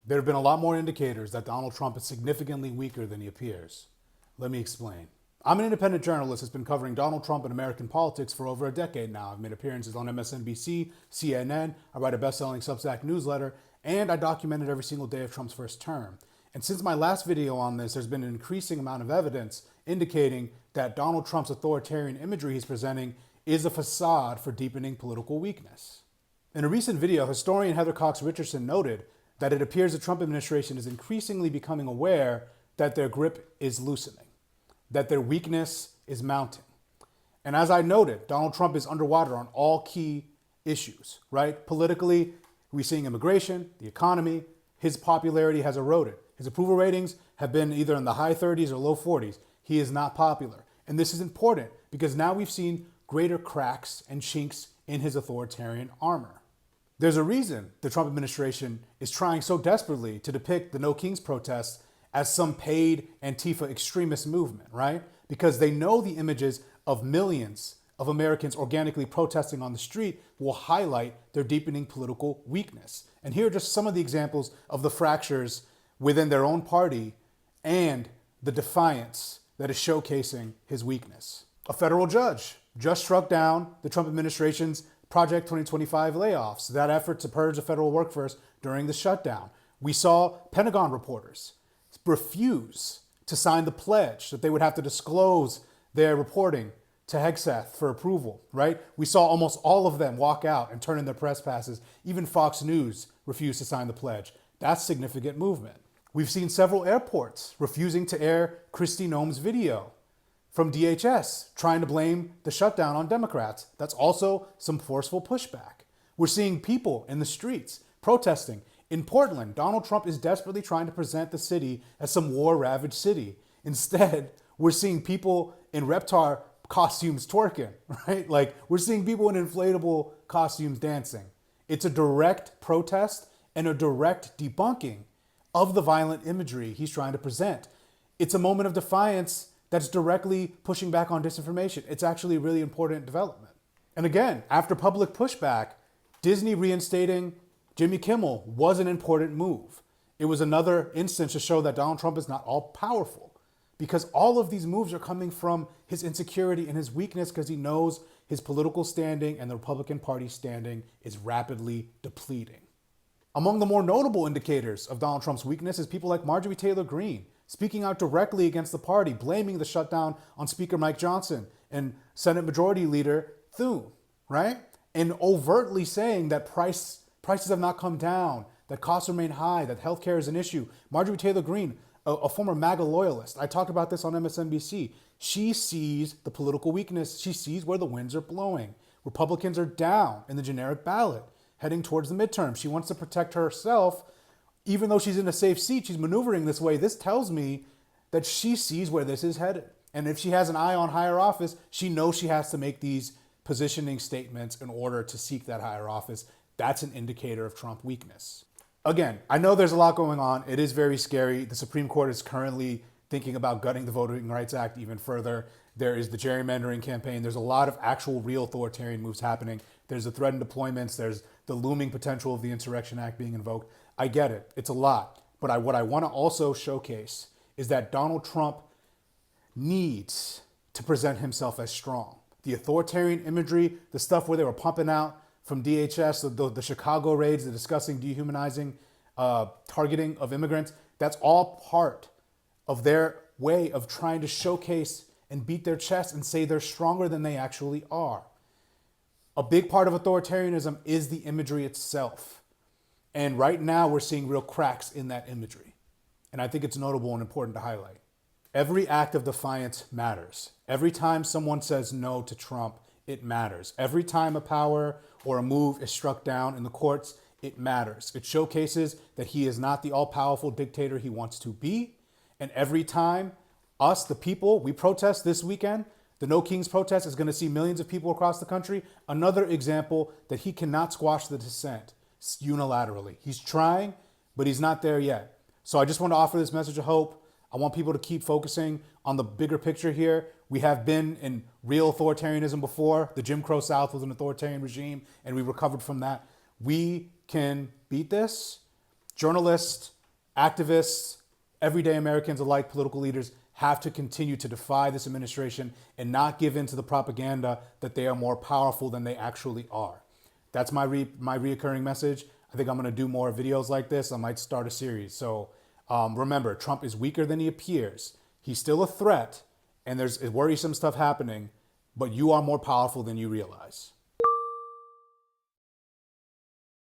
There have been a lot more indicators that Donald Trump is significantly weaker than he appears. Let me explain. I'm an independent journalist that's been covering Donald Trump and American politics for over a decade now. I've made appearances on MSNBC, CNN, I write a best-selling Substack newsletter, and I documented every single day of Trump's first term. And since my last video on this, there's been an increasing amount of evidence indicating that Donald Trump's authoritarian imagery he's presenting is a facade for deepening political weakness. In a recent video, historian Heather Cox Richardson noted that it appears the Trump administration is increasingly becoming aware that their grip is loosening, that their weakness is mounting. And as I noted, Donald Trump is underwater on all key issues, right? Politically, we're seeing immigration, the economy, his popularity has eroded. His approval ratings have been either in the high 30s or low 40s. He is not popular. And this is important because now we've seen greater cracks and chinks in his authoritarian armor. There's a reason the Trump administration is trying so desperately to depict the No Kings protests as some paid Antifa extremist movement, right? Because they know the images of millions of Americans organically protesting on the street will highlight their deepening political weakness. And here are just some of the examples of the fractures within their own party and the defiance that is showcasing his weakness. A federal judge just struck down the Trump administration's Project 2025 layoffs, that effort to purge the federal workforce during the shutdown. We saw Pentagon reporters refuse to sign the pledge that they would have to disclose their reporting to Hegseth for approval, right? We saw almost all of them walk out and turn in their press passes. Even Fox News refused to sign the pledge. That's significant movement. We've seen several airports refusing to air Kristi Noem's video from DHS, trying to blame the shutdown on Democrats. That's also some forceful pushback. We're seeing people in the streets protesting. In Portland, Donald Trump is desperately trying to present the city as some war-ravaged city. Instead, we're seeing people in Reptar costumes twerking, right? Like, we're seeing people in inflatable costumes dancing. It's a direct protest and a direct debunking of the violent imagery he's trying to present. It's a moment of defiance that's directly pushing back on disinformation. It's actually a really important development. And again, after public pushback, Disney reinstating Jimmy Kimmel was an important move. It was another instance to show that Donald Trump is not all powerful, because all of these moves are coming from his insecurity and his weakness, because he knows his political standing and the Republican Party standing is rapidly depleting. Among the more notable indicators of Donald Trump's weakness is people like Marjorie Taylor Greene, speaking out directly against the party, blaming the shutdown on Speaker Mike Johnson and Senate Majority Leader Thune, right? And overtly saying that prices have not come down, that costs remain high, that healthcare is an issue. Marjorie Taylor Greene, a former MAGA loyalist, I talked about this on MSNBC. She sees the political weakness. She sees where the winds are blowing. Republicans are down in the generic ballot, heading towards the midterm. She wants to protect herself. Even though she's in a safe seat, she's maneuvering this way. This tells me that she sees where this is headed. And if she has an eye on higher office, she knows she has to make these positioning statements in order to seek that higher office. That's an indicator of Trump weakness. Again, I know there's a lot going on. It is very scary. The Supreme Court is currently thinking about gutting the Voting Rights Act even further. There is the gerrymandering campaign. There's a lot of actual real authoritarian moves happening. There's the threatened deployments. There's the looming potential of the Insurrection Act being invoked. I get it. It's a lot. But what I want to also showcase is that Donald Trump needs to present himself as strong. The authoritarian imagery, the stuff where they were pumping out from DHS, the Chicago raids, the discussing, dehumanizing, targeting of immigrants, that's all part of their way of trying to showcase and beat their chest and say they're stronger than they actually are. A big part of authoritarianism is the imagery itself. And right now we're seeing real cracks in that imagery. And I think it's notable and important to highlight. Every act of defiance matters. Every time someone says no to Trump, it matters. Every time a power or a move is struck down in the courts, it matters. It showcases that he is not the all-powerful dictator he wants to be. And every time us, the people, we protest this weekend, the No Kings protest is going to see millions of people across the country. Another example that he cannot squash the dissent unilaterally. He's trying, but he's not there yet. So I just want to offer this message of hope. I want people to keep focusing on the bigger picture here. We have been in real authoritarianism before. The Jim Crow South was an authoritarian regime, and we recovered from that. We can beat this. Journalists, Activists, everyday Americans alike, political leaders have to continue to defy this administration and not give in to the propaganda that they are more powerful than they actually are. That's my reoccurring message. I think I'm going to do more videos like this. I might start a series. So remember, Trump is weaker than he appears. He's still a threat, and there's worrisome stuff happening, but you are more powerful than you realize.